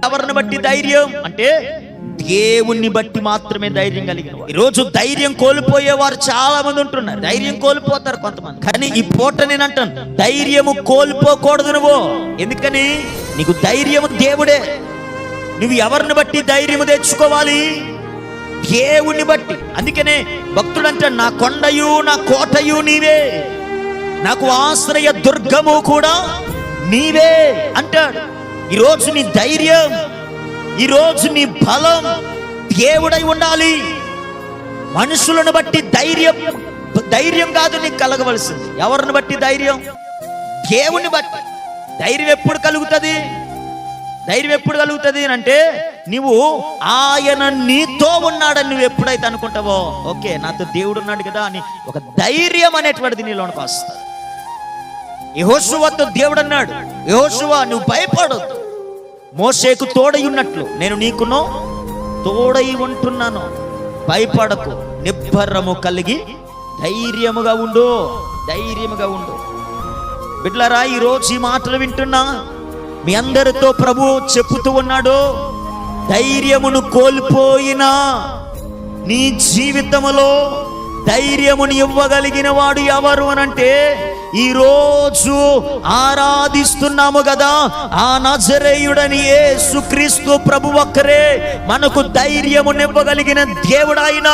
ఎవరిని బట్టి ధైర్యం అంటే దేవుణ్ణి బట్టి మాత్రమే ధైర్యం కలిగిన. ఈరోజు ధైర్యం కోల్పోయేవారు చాలా మంది ఉంటున్నారు. ధైర్యం కోల్పోతారు కొంతమంది. కానీ ఈ పూట నేను అంటాను, ధైర్యము కోల్పోకూడదు నువ్వు. ఎందుకని? నీకు ధైర్యము దేవుడే. నువ్వు ఎవరిని బట్టి ధైర్యము తెచ్చుకోవాలి? దేవుణ్ణి బట్టి. అందుకనే భక్తుడు అంటాడు, నా కొండయు నా కోటయు నీవే, నాకు ఆశ్రయ దుర్గము కూడా నీవే అంటాడు. ఈరోజు నీ ధైర్యం, ఈరోజు నీ బలం దేవుడై ఉండాలి. మనుషులను బట్టి ధైర్యం కాదు నీకు కలగవలసింది. ఎవరిని బట్టి ధైర్యం? దేవుని బట్టి. ధైర్యం ఎప్పుడు కలుగుతుంది? ధైర్యం ఎప్పుడు కలుగుతుంది అంటే నువ్వు ఆయన నీతో ఉన్నాడని నువ్వు ఎప్పుడైతే అనుకుంటావో, ఓకే నాతో దేవుడు ఉన్నాడు కదా అని ఒక ధైర్యం అనేటువంటిది నీలోనికి వస్తుంది. యెహోషువతో దేవుడు అన్నాడు, యెహోషువ నువ్వు భయపడొద్దు, మోషేకు తోడై ఉన్నట్లు నేను నీకును తోడై ఉంటున్నాను, భయపడకు, నిబ్బరము కలిగి ధైర్యముగా ఉండు, ధైర్యముగా ఉండు. బిడ్డలారా, ఈరోజు ఈ మాటలు వింటున్నా మీ అందరితో ప్రభువు చెప్పుతూ ఉన్నాడు, ధైర్యమును కోల్పోయినా నీ జీవితములో ధైర్యమును ఇవ్వగలిగిన వాడు ఎవరు అనంటే, ఈరోజు ఆరాధిస్తున్నాము కదా ఆ నజరేయుడని యేసుక్రీస్తు ప్రభు ఒక్కరే మనకు ధైర్యమునివ్వగలిగిన దేవుడు ఆయన.